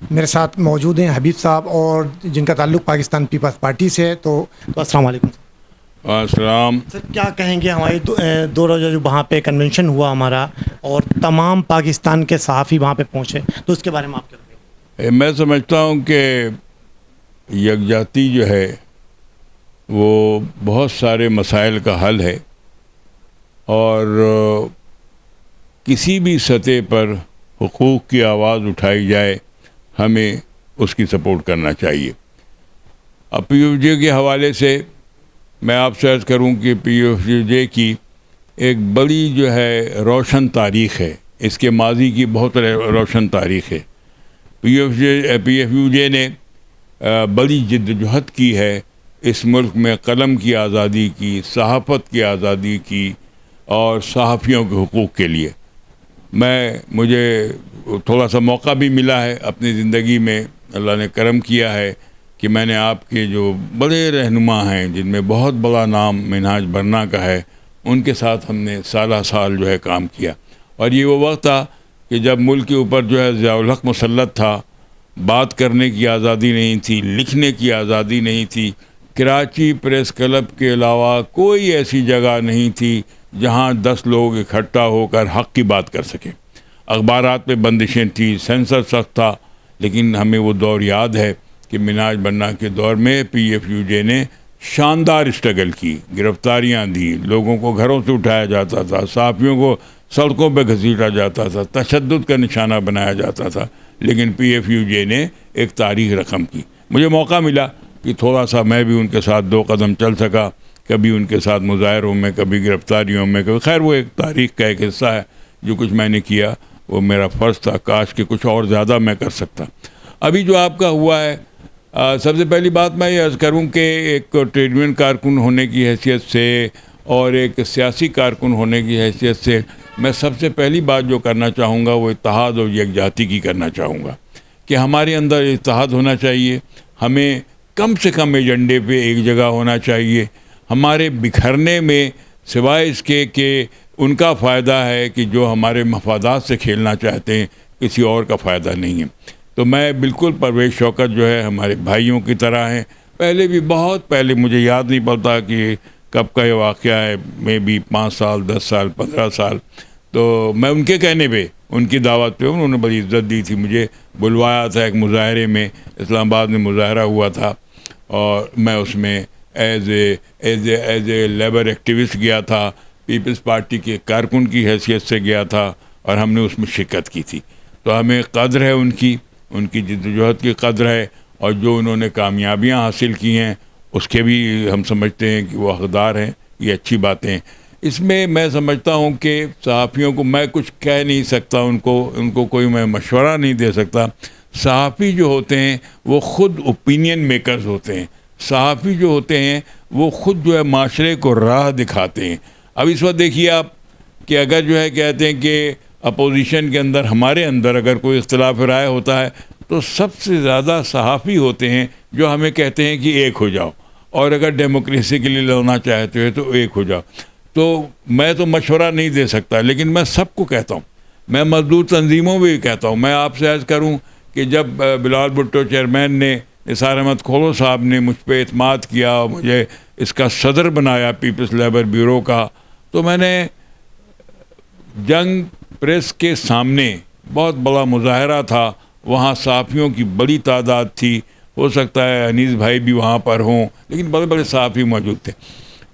میرے ساتھ موجود ہیں حبیب صاحب اور جن کا تعلق پاکستان پیپلز پارٹی سے ہے، تو السلام علیکم السلام. سر. کیا کہیں گے ہماری دو روزہ جو وہاں پہ کنونشن ہوا ہمارا اور تمام پاکستان کے صحافی وہاں پہ پہنچے، تو اس کے بارے میں آپ کیا کہیں گے؟ میں سمجھتا ہوں کہ یکجہتی جو ہے وہ بہت سارے مسائل کا حل ہے، اور کسی بھی سطح پر حقوق کی آواز اٹھائی جائے ہمیں اس کی سپورٹ کرنا چاہیے. اب پی ایف جے کے حوالے سے میں آپ سے عرض کروں کہ پی ایف جے کی ایک بڑی جو ہے روشن تاریخ ہے، اس کے ماضی کی بہت روشن تاریخ ہے. پی ایف یو جے نے بڑی جدوجہد کی ہے اس ملک میں قلم کی آزادی کی، صحافت کی آزادی کی اور صحافیوں کے حقوق کے لیے. مجھے تھوڑا سا موقع بھی ملا ہے اپنی زندگی میں، اللہ نے کرم کیا ہے کہ میں نے آپ کے جو بڑے رہنما ہیں جن میں بہت بڑا نام منہاج برنا کا ہے، ان کے ساتھ ہم نے سالہ سال جو ہے کام کیا. اور یہ وہ وقت تھا کہ جب ملک کے اوپر جو ہے ضیاء الحق مسلط تھا، بات کرنے کی آزادی نہیں تھی، لکھنے کی آزادی نہیں تھی. کراچی پریس کلب کے علاوہ کوئی ایسی جگہ نہیں تھی جہاں 10 لوگ اکٹھا ہو کر حق کی بات کر سکیں. اخبارات پہ بندشیں تھیں، سینسر سخت تھا، لیکن ہمیں وہ دور یاد ہے کہ منہاج برنا کے دور میں پی ایف یو جے نے شاندار اسٹرگل کی، گرفتاریاں دی، لوگوں کو گھروں سے اٹھایا جاتا تھا، صحافیوں کو سڑکوں پہ گھسیٹا جاتا تھا، تشدد کا نشانہ بنایا جاتا تھا، لیکن پی ایف یو جے نے ایک تاریخ رقم کی. مجھے موقع ملا کہ تھوڑا سا میں بھی ان کے ساتھ 2 قدم چل سکا، کبھی ان کے ساتھ مظاہروں میں، کبھی گرفتاریوں میں، کبھی خیر وہ ایک تاریخ کا ایک حصہ ہے. جو کچھ میں نے کیا وہ میرا فرض تھا، کاش کہ کچھ اور زیادہ میں کر سکتا. ابھی جو آپ کا ہوا ہے، سب سے پہلی بات میں یہ عرض کروں کہ ایک ٹریڈ یونین کارکن ہونے کی حیثیت سے اور ایک سیاسی کارکن ہونے کی حیثیت سے میں سب سے پہلی بات جو کرنا چاہوں گا وہ اتحاد اور یکجہتی کی کرنا چاہوں گا کہ ہمارے اندر اتحاد ہونا چاہیے. ہمیں کم سے کم ایجنڈے پہ ایک جگہ ہونا چاہیے. ہمارے بکھرنے میں سوائے اس کے کہ ان کا فائدہ ہے کہ جو ہمارے مفادات سے کھیلنا چاہتے ہیں، کسی اور کا فائدہ نہیں ہے. تو میں بالکل پرویز شوکت جو ہے ہمارے بھائیوں کی طرح ہیں. پہلے بھی بہت پہلے، مجھے یاد نہیں پڑتا کہ کب کا یہ واقعہ ہے، میں بھی 5 سال 10 سال 15 سال، تو میں ان کے کہنے پہ، ان کی دعوت پہ، انہوں نے بڑی عزت دی تھی، مجھے بلوایا تھا ایک مظاہرے میں، اسلام آباد میں مظاہرہ ہوا تھا، اور میں اس میں ایز اے لیبر ایکٹیوسٹ گیا تھا، پیپلز پارٹی کے کارکن کی حیثیت سے گیا تھا، اور ہم نے اس میں شرکت کی تھی. تو ہمیں قدر ہے ان کی جدوجہد کی قدر ہے، اور جو انہوں نے کامیابیاں حاصل کی ہیں اس کے بھی ہم سمجھتے ہیں کہ وہ حقدار ہیں. یہ اچھی باتیں ہیں. اس میں سمجھتا ہوں کہ صحافیوں کو میں کچھ کہہ نہیں سکتا، ان کو کوئی میں مشورہ نہیں دے سکتا. صحافی جو ہوتے ہیں وہ خود اوپینین میکرز ہوتے ہیں. صحافی جو ہوتے ہیں وہ خود جو ہے معاشرے کو راہ دکھاتے ہیں. اب اس وقت دیکھیے آپ کہ اگر جو ہے کہتے ہیں کہ اپوزیشن کے اندر، ہمارے اندر اگر کوئی اختلاف رائے ہوتا ہے تو سب سے زیادہ صحافی ہوتے ہیں جو ہمیں کہتے ہیں کہ ایک ہو جاؤ، اور اگر ڈیموکریسی کے لیے لڑنا چاہتے ہو تو ایک ہو جاؤ. تو میں تو مشورہ نہیں دے سکتا، لیکن میں سب کو کہتا ہوں، میں مزدور تنظیموں بھی کہتا ہوں. میں آپ سے عرض کروں کہ جب بلال بھٹو چیئرمین نے، نثار احمد کھولو صاحب نے مجھ پہ اعتماد کیا اور مجھے اس کا صدر بنایا پیپلز لیبر بیورو کا، تو میں نے جنگ پریس کے سامنے بہت بڑا مظاہرہ تھا. وہاں صحافیوں کی بڑی تعداد تھی، ہو سکتا ہے انیس بھائی بھی وہاں پر ہوں، لیکن بڑے بڑے صحافی موجود تھے.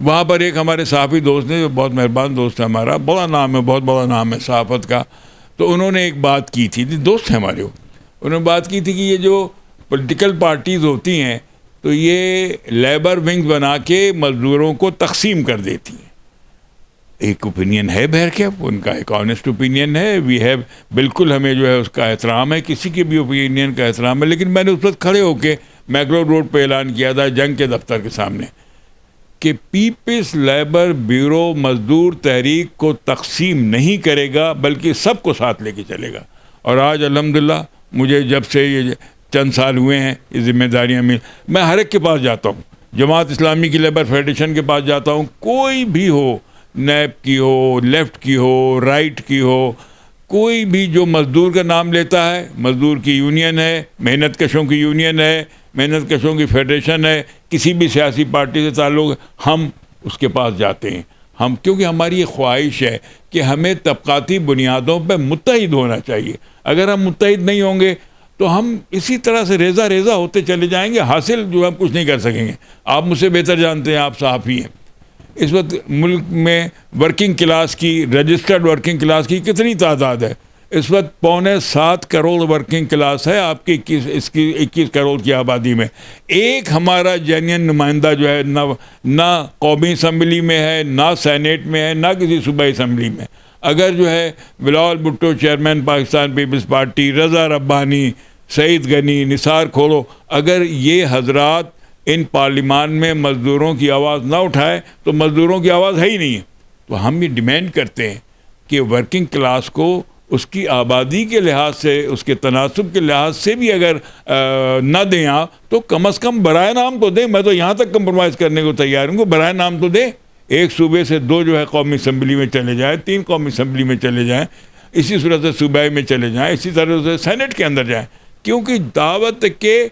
وہاں پر ایک ہمارے صحافی دوست نے، جو بہت مہربان دوست ہے ہمارا، بڑا نام ہے، بہت بڑا نام ہے صحافت کا، تو انہوں نے ایک بات کی تھی، دوست ہیں ہمارے وہ، انہوں نے بات کی تھی کہ یہ جو پولیٹیکل پارٹیز ہوتی ہیں تو یہ لیبر ونگ بنا کے مزدوروں کو تقسیم کر دیتی ہیں. ایک اوپینین ہے، بہر کے ان کا ایک آنیسٹ اوپینین ہے، وی ہیو، بالکل ہمیں جو ہے اس کا احترام ہے، کسی کے بھی اوپینین کا احترام ہے. لیکن میں نے اس وقت کھڑے ہو کے میکلوڈ روڈ پہ اعلان کیا تھا جنگ کے دفتر کے سامنے کہ پیپلز لیبر بیورو مزدور تحریک کو تقسیم نہیں کرے گا، بلکہ سب کو ساتھ لے کے چلے گا. اور آج الحمدللہ مجھے جب سے یہ چند سال ہوئے ہیں یہ ذمہ داریاں میں ہر ایک کے پاس جاتا ہوں، جماعت اسلامی کی لیبر فیڈریشن کے پاس جاتا ہوں، کوئی بھی ہو، نیب کی ہو، لیفٹ کی ہو، رائٹ کی ہو، کوئی بھی جو مزدور کا نام لیتا ہے، مزدور کی یونین ہے، محنت کشوں کی یونین ہے، محنت کشوں کی فیڈریشن ہے، کسی بھی سیاسی پارٹی سے تعلق ہے، ہم اس کے پاس جاتے ہیں. ہم کیونکہ ہماری یہ خواہش ہے کہ ہمیں طبقاتی بنیادوں پہ متحد ہونا چاہیے. اگر ہم متحد نہیں ہوں گے تو ہم اسی طرح سے ریزہ ریزہ ہوتے چلے جائیں گے، حاصل جو ہم کچھ نہیں کر سکیں گے. آپ مجھ سے بہتر جانتے ہیں، آپ صحافی ہیں. اس وقت ملک میں ورکنگ کلاس کی، رجسٹرڈ ورکنگ کلاس کی کتنی تعداد ہے؟ اس وقت 6.25 کروڑ ورکنگ کلاس ہے آپ کی 21 کروڑ کی آبادی میں. ایک ہمارا جینین نمائندہ جو ہے نہ قومی اسمبلی میں ہے، نہ سینیٹ میں ہے، نہ کسی صوبائی اسمبلی میں. اگر جو ہے بلاول بھٹو چیئرمین پاکستان پیپلز پارٹی، رضا ربانی، سعید غنی، نثار کھولو، اگر یہ حضرات ان پارلیمان میں مزدوروں کی آواز نہ اٹھائے تو مزدوروں کی آواز ہے ہی نہیں ہے. تو ہم یہ ڈیمانڈ کرتے ہیں کہ ورکنگ کلاس کو اس کی آبادی کے لحاظ سے، اس کے تناسب کے لحاظ سے بھی اگر نہ دیں آپ، تو کم از کم برائے نام تو دیں. میں تو یہاں تک کمپرومائز کرنے کو تیار ہوں کہ برائے نام تو دیں. ایک صوبے سے 2 جو ہے قومی اسمبلی میں چلے جائیں، 3 قومی اسمبلی میں چلے جائیں، اسی صورت سے صوبائی میں چلے جائیں، اسی طرح سے سینٹ کے اندر جائیں. کیونکہ دعوت کے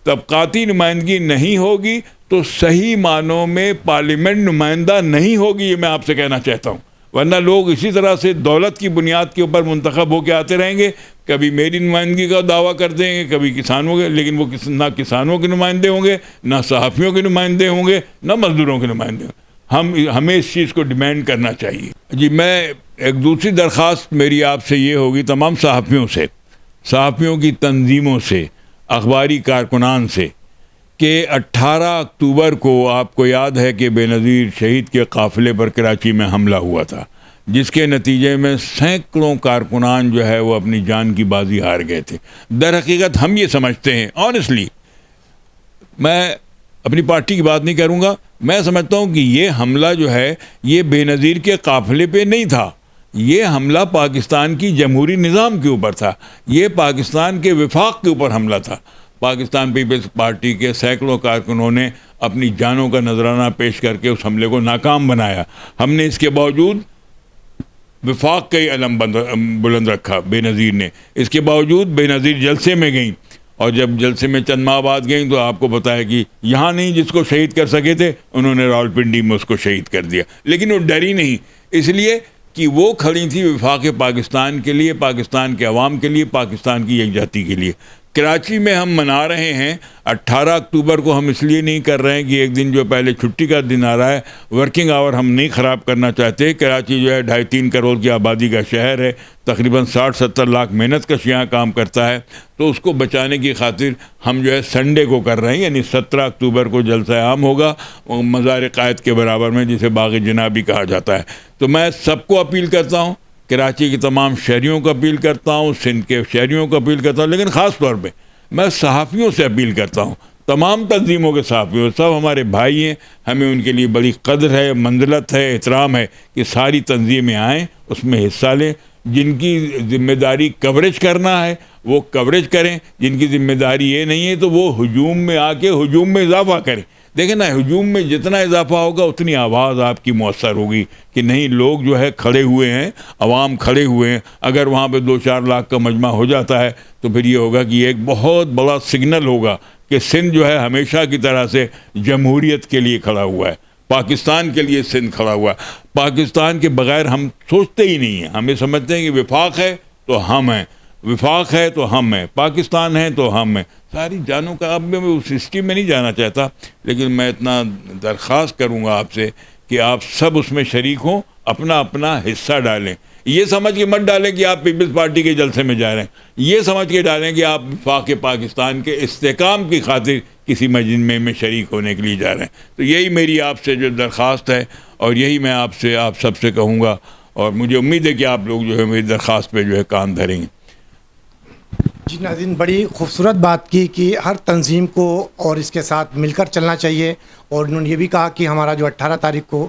طبقاتی نمائندگی نہیں ہوگی تو صحیح معنوں میں پارلیمنٹ نمائندہ نہیں ہوگی. یہ میں آپ سے کہنا چاہتا ہوں. ورنہ لوگ اسی طرح سے دولت کی بنیاد کے اوپر منتخب ہو کے آتے رہیں گے. کبھی میری نمائندگی کا دعویٰ کر دیں گے، کبھی کسانوں کے، لیکن وہ نہ کسانوں کے نمائندے ہوں گے، نہ صحافیوں کے نمائندے ہوں گے، نہ مزدوروں کے نمائندے ہوں گے. ہمیں اس چیز کو ڈیمانڈ کرنا چاہیے. جی، میں ایک دوسری درخواست میری آپ سے یہ ہوگی، تمام صحافیوں سے، صحافیوں کی تنظیموں سے، اخباری کارکنان سے، کہ 18 اکتوبر کو آپ کو یاد ہے کہ بے نظیر شہید کے قافلے پر کراچی میں حملہ ہوا تھا، جس کے نتیجے میں سینکڑوں کارکنان جو ہے وہ اپنی جان کی بازی ہار گئے تھے. در حقیقت ہم یہ سمجھتے ہیں، آنیسٹلی، میں اپنی پارٹی کی بات نہیں کروں گا، میں سمجھتا ہوں کہ یہ حملہ جو ہے یہ بے نظیر کے قافلے پہ نہیں تھا. یہ حملہ پاکستان کی جمہوری نظام کے اوپر تھا. یہ پاکستان کے وفاق کے اوپر حملہ تھا. پاکستان پیپلز پارٹی کے سینکڑوں کارکنوں نے اپنی جانوں کا نذرانہ پیش کر کے اس حملے کو ناکام بنایا. ہم نے اس کے باوجود وفاق کا ہی علم بلند رکھا بے نظیر نے. اس کے باوجود بے نظیر جلسے میں گئیں، اور جب جلسے میں چند ماہ بعد گئیں تو آپ کو پتہ ہے کہ یہاں نہیں جس کو شہید کر سکے تھے، انہوں نے راولپنڈی میں اس کو شہید کر دیا. لیکن وہ ڈری نہیں، اس لیے کہ وہ کھڑی تھی وفاق پاکستان کے لیے، پاکستان کے عوام کے لیے، پاکستان کی یکجہتی کے لیے. کراچی میں ہم منا رہے ہیں 18 اکتوبر کو، ہم اس لیے نہیں کر رہے ہیں کہ ایک دن جو پہلے چھٹی کا دن آ رہا ہے، ورکنگ آور ہم نہیں خراب کرنا چاہتے. کراچی جو ہے 2.5-3 کروڑ کی آبادی کا شہر ہے، تقریباً 60-70 لاکھ محنت کش یہاں کام کرتا ہے. تو اس کو بچانے کی خاطر ہم جو ہے سنڈے کو کر رہے ہیں، یعنی 17 اکتوبر کو جلسہ عام ہوگا مزار قائد کے برابر میں، جسے باغ جنابی کہا جاتا ہے. تو میں سب کو اپیل کرتا ہوں، کراچی کے تمام شہریوں کو اپیل کرتا ہوں، سندھ کے شہریوں کو اپیل کرتا ہوں، لیکن خاص طور پہ میں صحافیوں سے اپیل کرتا ہوں، تمام تنظیموں کے صحافیوں، سب ہمارے بھائی ہیں، ہمیں ان کے لیے بڑی قدر ہے، منزلت ہے، احترام ہے کہ ساری تنظیمیں آئیں، اس میں حصہ لیں. جن کی ذمہ داری کوریج کرنا ہے وہ کوریج کریں، جن کی ذمہ داری یہ نہیں ہے تو وہ ہجوم میں آ کے ہجوم میں اضافہ کریں. دیکھیں نا، ہجوم میں جتنا اضافہ ہوگا اتنی آواز آپ کی مؤثر ہوگی کہ نہیں، لوگ جو ہے کھڑے ہوئے ہیں، عوام کھڑے ہوئے ہیں. اگر وہاں پہ 2-4 لاکھ کا مجمع ہو جاتا ہے تو پھر یہ ہوگا کہ یہ ایک بہت بڑا سگنل ہوگا کہ سندھ جو ہے ہمیشہ کی طرح سے جمہوریت کے لیے کھڑا ہوا ہے، پاکستان کے لیے سندھ کھڑا ہوا ہے. پاکستان کے بغیر ہم سوچتے ہی نہیں ہیں، ہم یہ سمجھتے ہیں کہ وفاق ہے تو ہم ہیں، وفاق ہے تو ہم ہیں، پاکستان ہے تو ہم ہیں. ساری جانوں کا، اب میں اس ہسٹری میں نہیں جانا چاہتا، لیکن میں اتنا درخواست کروں گا آپ سے کہ آپ سب اس میں شریک ہوں، اپنا اپنا حصہ ڈالیں. یہ سمجھ کے مت ڈالیں کہ آپ پیپلز پارٹی کے جلسے میں جا رہے ہیں، یہ سمجھ کے ڈالیں کہ آپ وفاق پاکستان کے استحکام کی خاطر کسی مجمع میں شریک ہونے کے لیے جا رہے ہیں. تو یہی میری آپ سے جو درخواست ہے، اور یہی میں آپ سب سے کہوں گا، اور مجھے امید ہے کہ آپ لوگ جو ہے میری درخواست پہ جو ہے کام دھریں گے. جی ناظرین، بڑی خوبصورت بات کی کہ ہر تنظیم کو اور اس کے ساتھ مل کر چلنا چاہیے. اور انہوں نے یہ بھی کہا کہ ہمارا جو 18 تاریخ کو